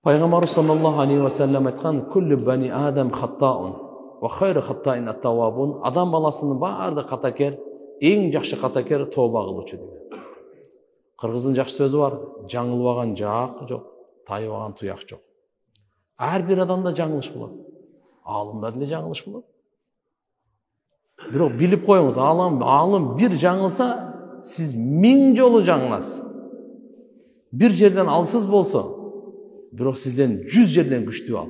Пайғамбар саллаллаху алейхи ва саллям айтқан: "Күллү бани адам хаттаун, ва хайру хаттаин ат-тавабун." Адам баласының барды қатакер, ең жақсы қатакер тоба қылушы деген. Қырғыздың жақсы сөзі бар: жаңылбаған жақ жоқ, тайбаған тұяқ жоқ. Әрбір адамда жаңылыш болады. Алымда деле жаңылыш болады. Бирок билип коюңуз, алым бир жаңылса, сиз 1000 жолу жаңыласыз. Bir жерден алсыз болсо, бирок сизден 100 жерден күчтүү ал.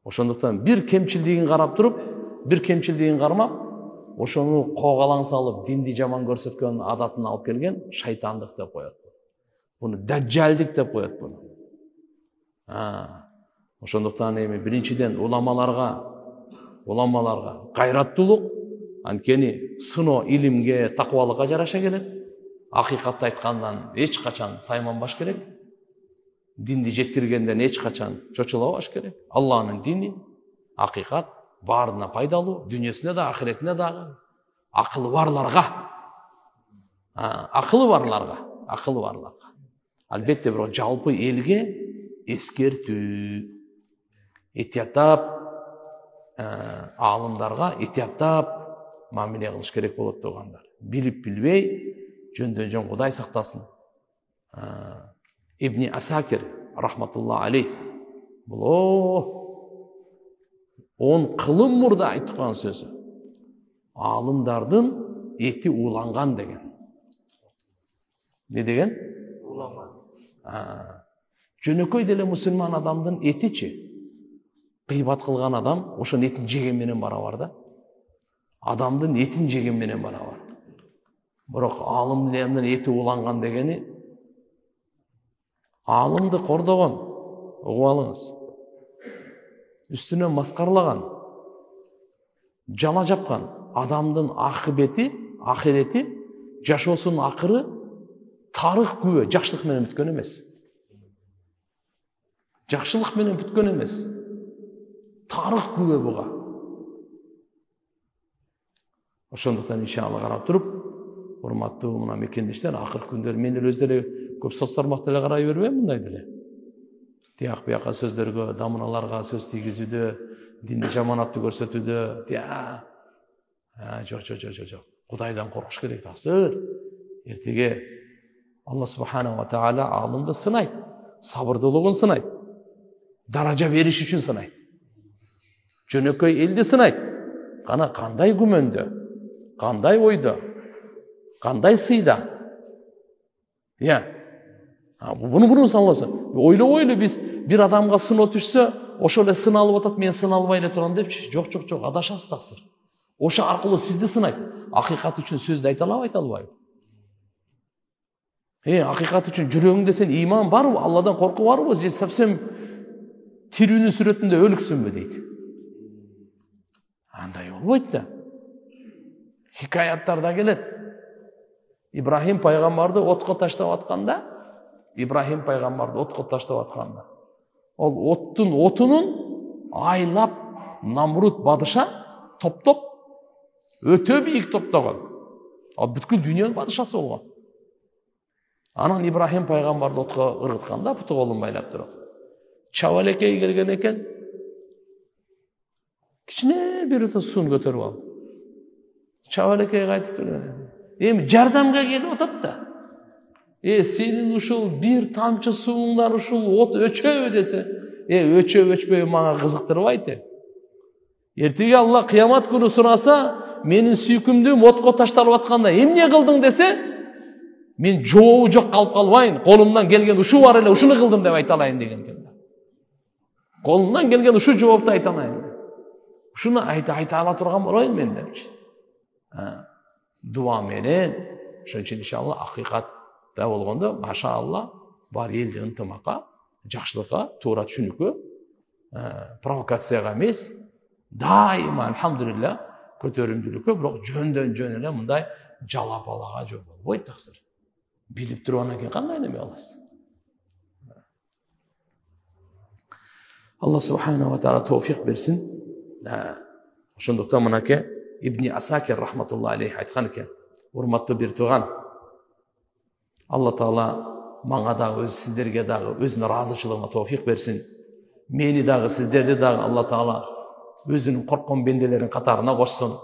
Ошондуктан бир кемчилдигин карап туруп, бир кемчилдигин кармап, ошону когалаң салып, динди жаман көрсөткөн адатын алып келген шайтандык деп коет. Буну даджалдик деп коет буну. Ошондуктан эми биринчиден уламаларга кайраттуулук, анткени сыно илимге, такыбалыкка жараша келет. Акыйкатты айткандан эч качан тайманбаш керек. Динди жеткиргенден эч качан чочулабаш керек. Алланын дини, акыйкат баарына пайдалуу, дүйнөсүнө да, ахиретине дагы. Акылы барларга. Албетте бирок жалпы элге эскертүү. Этияттап алымдарга этияттап мамиле кылыш керек болот тугандар. Билип билбей жөндөн жөн Кудай сактасын. Ибни Асакир рахматулла алейх бул 10 кылым мурда айткан сөзү. Алымдардын эти уланган деген. Не деген? Уланган. Жөнөкөй деле мусулман адамдын этичи. Кыйбат кылган адам ошонун этин жеген менен барабар да. Адамдын этин жеген менен барабар. Бирок алымдын эти уланган дегени алымды кордогон, угуп алыңыз. Үстүнө маскарлаган, жала жапкан адамдын ахирети, жашоосунун акыры тарых күбө, жакшылык менен бүткөн эмес. Жакшылык менен бүткөн эмес. Тарых күбө буга. Ошондуктан иншалла карап туруп, урматтуу мына мекендештер, акыркы күндөр мен эле өздөрү көп соцтармакта эле карай бербейм мындай деле. Тияк бияка сөздөргө, дамыналарга сөз тийгизүүдө, динди жаманатты көрсөтүүдө, жок. Кудайдан коркуш керек тасыр. Эртеге Алла субханаху ва таала алымды сынайт, сабырдуулугун сынайт, даража бериш үчүн сынайт. Жөнөкөй элди сынайт. Кана кандай күмөндө, кандай ойдо, кандай сыйда. Буну саласы. Ойлобойлу биз бир адамга сыноо түшсө, ошол эле сыналып атат, мен сыналбай эле турам депчи. Жок, адашасыз таксыр. Ошо аркылуу сизди сынайт. Акыйкат үчүн сөздү айта албайбы? Акыйкат үчүн жүрөгүңдө сен иман барбы, Алладан корку барбы, же совсем тирүүнүн сүрөтүндө өлүксүнбү дейт. Андай болбойт да. Хикаяттарда келет. Ибрахим пайгамбарды отко таштап атканда, ол оттун отунун айлап Намрут бадыша топтоп өтө бийик топтогон. Ал бүткүл дүйнөнүн бадышасы болгон. Анан Ибрахим пайгамбарды отко ыргытканда, путу колун байлап туруп. Чабалекей келген экен. Кичине бир суун көтөрүп алып. Чабалекей кайтып келген. Эми жардамга келип атат да. Сенин ушул бир тамчы сууңдар ушул от өчөбү десе, өчөбү мага кызыктырбайт. Эртеге Алла кыямат күнү сураса, менин сүйкүмдүм отко ташталып атканда эмне кылдың десе, мен жообу жок калып калбайын, колумдан келген ушу бар эле, ушуну кылдым деп айта алайын деген экен. Колумдан келген ушу жоопту айта алайын. Ушуну айта ала турган болоюн мен депчи. Дуа менен, ошон үчүн иншалла акыйкат да болгондо, машаалла, бар элди ынтымакка, жакшылыкка, туура түшүнүккө, провокацияга эмес, дайыма алхамдулилля көтөрүмдүүлүккө, бирок жөндөн жөн эле мындай жалапалага жол болбойт таксыр. Билип туруп анан кийин кандай неме аласыз? Алла субханаху ва таала товфик берсин. Ошондуктан мынакей Ибни Асакир рахматулла алейх айткан экен. Урматтуу бир тууган, Алла Таала мага дагы сиздерге дагы өзүнүн ыраазычылыгына тоофик берсин. Мени дагы сиздерди дагы Алла Таала өзүнүн корккон бенделеринин катарына кошсун.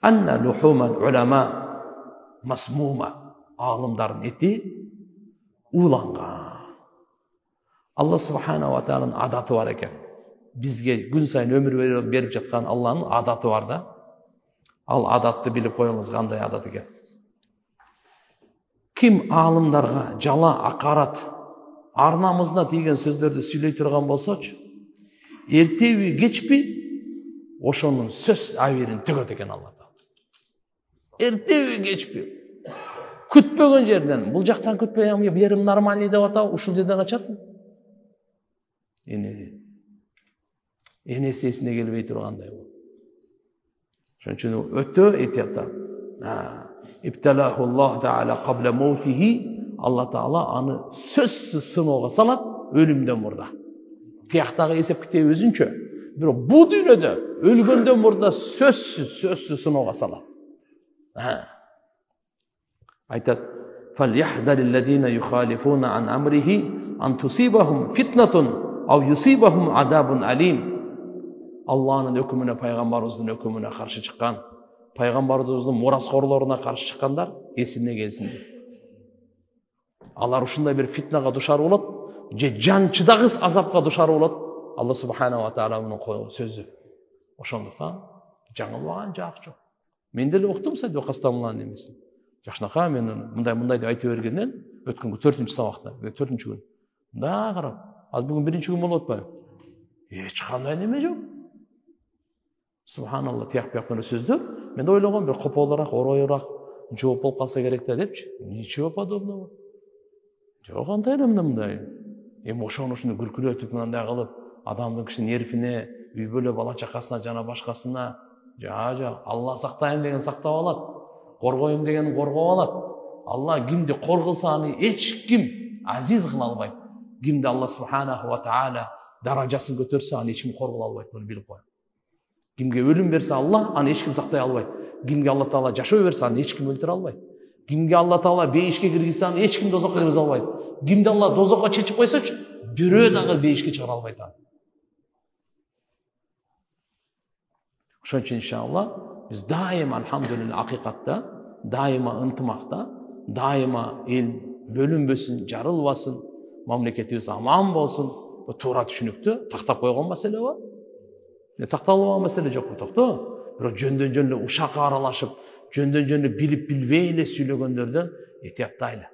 Анна лухумал улама масмума. Алымдардын эти ууланган. Алла субхана ва тааlanın адаты бар экен. Бизге күн сайын өмүр берип жаткан Алланын адаты бар да. Ал адатты билип коюңуз, кандай адат экен. Ким алымдарга жала, акарат, арнамызына тийген сөздөрдү сүйлөй турган болсочу, эртеби кечпи ошонун сөз абийирин төгөт экен Алла Таала. Эртеби кечпи күтпөгөн жерден, бул жактан күтпөй, берим нормальный деп атабы, ушул жерден ачат. Энеси эсине келбей тургандай болот. Ошон үчүн өтө этиятта. Ибталахуллах таала кабла маутихи. Алла Таала аны сөзсүз сыноого салат өлүмдөн мурда. Тияктагы эсеп китеби өзүнчө. Бирок бул дүйнөдө өлгөндөн мурда сөзсүз сыноого салат. Айтат: "Фальяхдариллазина юхалифуна ан амрихи ан тусибахум фитнатун ау юсибахум адабун алим." Алланын өкүмүнө, пайгамбарыбыздын өкүмүнө каршы чыккан, пайгамбарыбыздын мураскорлоруна каршы чыккандар эсине келсин. Алар ушундай бир фитнага душар болот, же жан чыдагыс азапка душар болот. Алла субхана ва тааlanын сөзү. Ошондуктан жаңылбаган жак жок. Мен деле уктум Садик Кастамулланын эмесин. Жакшынака мен мындай деп айтып бергенден өткөнгү 4-чү сабакта, 4-чү күн. Да карап, ал бүгүн 1-чү күн болуп атпайбы? Эч кандай неме жок. Субханалла, тияк-бияктан сөздөр. Мен да ойлогом, бир кополораак, ороюраак жооп болуп калса керек да депчи. Ничего подобного. Жок, андай эле мындай. Эми ошону күркүлөтүп мындай кылып, адамдын киши нервине, үй бүлө бала чакасына жана башкасына, жа, Алла сактайм деген сактап алат. Коргоюм деген коргоп алат. Алла кимди коргулса аны эч ким азиз кыла албайт. Кимди Алла субханаху ва таала даражасын көтөрсө, аны эч ким коргола албайт, муну билип коюң. Кимге өлүм берсе Алла, аны эч ким сактай албайт. Кимге Алла Таала жашоо берсе, аны эч ким өлтүрө албайт. Кимге Алла Таала бейишке киргизсе, аны эч ким дозокко киргизе албайт. Кимди Алла дозокко чечип койсочу, бирөө дагы бейишке чыгара албайт аны. Ошон үчүн иншалла биз дайыма алхамдулилла акыйкатта, дайыма ынтымакта, дайыма эл бөлүнбөсүн, жарылбасын, мамлекетибиз аман болсун. Бу туура түшүнүктү тактап койгон маселе бар. Такталбаган маселе жокпу, токто. Бирок жөндөн жөн эле ушакка аралашып, жөндөн жөн эле билип билбей эле сүйлөгөндөрдөн этияттайлы.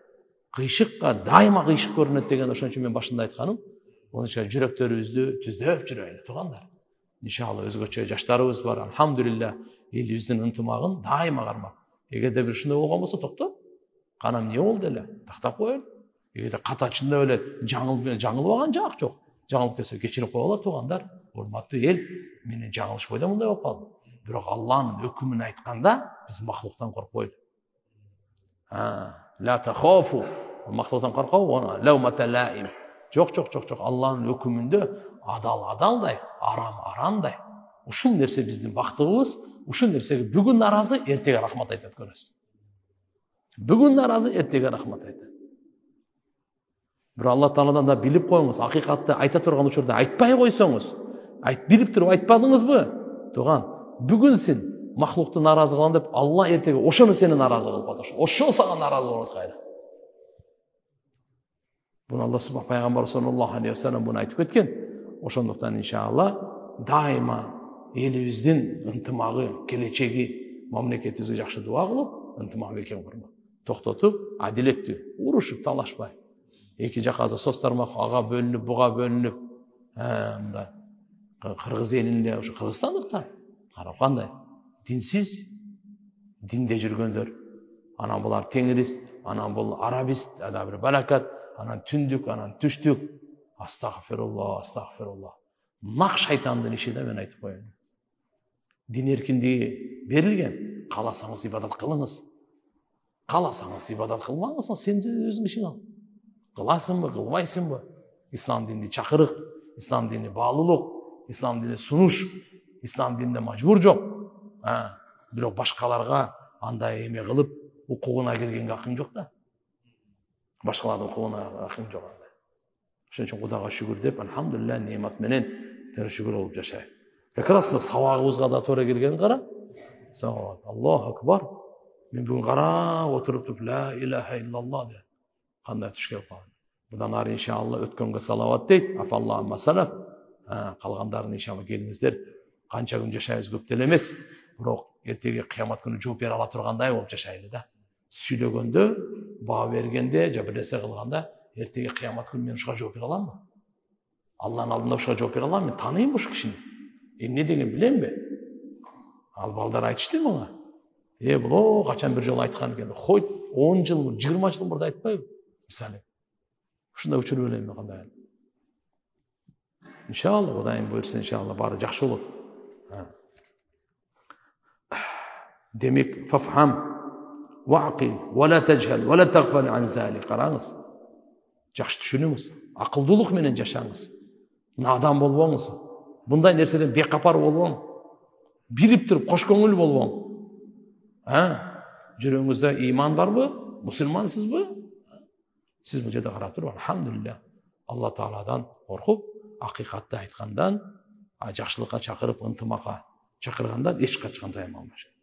Кыйшыкка дайыма кыйшык көрүнөт деген ошон үчүн мен башында айтканым. Onun için жүрөктөрүбүздү түздөп жүрөйлү туугандар. Иншалла өзгөчө жаштарыбыз бар. Алхамдулилла, элибиздин ынтымагын дайыма кармак. Эгерде бир ушундай болгон болсо токтоп, кана эмне болду эле? Тактап коелу. Эгерде катачында эле жаңылбаган жак жок. Жаңылып келсе кечирип коелу туугандар. Урматтуу эл, менин жаңылышпайда мындай болуп калды. Бирок Алланын өкүмүн айтканда биз махлуктан коркпойлу. Ла тахафу. Махлуктан коркобу, лаумата лаим. Жок. Алланын өкүмүндө адалдай, арамдай. Ушул нерсе биздин бактыбыз, ушул нерсеге бүгүн наразы, эртеге рахмат айтат көрөсүз. Бүгүн наразы, эртеге рахмат айтат. Бирок Алла Тааладан да билип коюңуз, акыйкатты айта турган учурда айтпай койсоңуз, билип туруп айтпадыңызбы? Тууган, бүгүн сен махлукту наразы кылам деп, Алла эртеге ошону сени наразы кылып атат. Ошол сага наразы болот кайра. Буну Алла субхана пайгамбар саллаллаху алейхи ва саллям буну айтып кеткен. Ошондуктан иншалла дайыма элибиздин ынтымагы, келечеги, мамлекетибизге жакшы дуа кылып, ынтымак бекем курмак. Токтотуп, адилеттүү, урушуп, талашпай. Эки жакка соц тармак ага бөлүнүп, буга бөлүнүп, мындай кыргыз элинде, ошо кыргызстандыктар карап кандай динсиз, динде жүргөндөр. Анан булар теңирист, анан бул арабист, ада бир балакат, анан түндүк, анан түштүк. Астагфирулла. Нак шайтандын иши да, мен айтып коеюн. Дин эркиндиги берилген. Кааласаңыз ибадат кылыңыз. Кааласаңыз ибадат кылбаңыз, сен өзүң ишиң ал. Кыласыңбы, кылбайсыңбы? Ислам дини чакырык, ислам дини баалуулук, ислам дини сунуш, ислам динде мажбур жок. Бирок башкаларга андай эме кылып, укугуна киргенге акың жок да. Башкалардын укугуна акым жок анда. Ошон үчүн Кудайга шүгүр деп, алхамдулилlah, немат менен шүгүр болуп жашайт. Как раз сабагыбызга да туура келген кара. Сабак. Аллаху акбар. Мен бүгүн карап отуруп ла илаха иллаллах деп. Кандай туш келип калды. Будан ары иншалла өткөнгө салават дейт. Афаллаху масалаф. Калгандарын иншалла келиңиздер. Канча күн жашайбыз көп деле эмес. Бирок эртеги кыямат күнү жооп бере ала тургандай болуп жашайлы да. Сүйлөгөндө, баа бергенде, же бир нерсе кылганда, эртеги кыямат күнү мен ушуга жооп бере аламбы? Алланын алдында ушуга жооп бере аламбы? Мен тааныйм ушу кишини. Эмне деген билемби? Ал балдар айтышты мага. Бул качан бир жолу айткан экен. Хойт 10 жыл, 20 жыл мурда айтпайбы? Мисалы. Ушундай учур элем мен кандай. Иншалла, Кудайым буйрса, иншалла баары жакшы болот. Демек, фафхам вaqil wa la tajhal wa la taghfal an zalik. Караңыз. Жакшы түшүнүңүз. Акылдуулук менен жашаңыз. Надан болбоңуз. Мындай нерседен бекапар болбоң. Билип туруп кош көңүл болбоң. Жүрөгүңүздө ыйман барбы? Мусулмансызбы? Сиз бул жерде карап туруп, алхамдулилlah, Алла Тааладан коркуп, акыйкатты айткандан, жакшылыкка чакырып, ынтымакка чакыргандан эч качкан тайынбаңдар.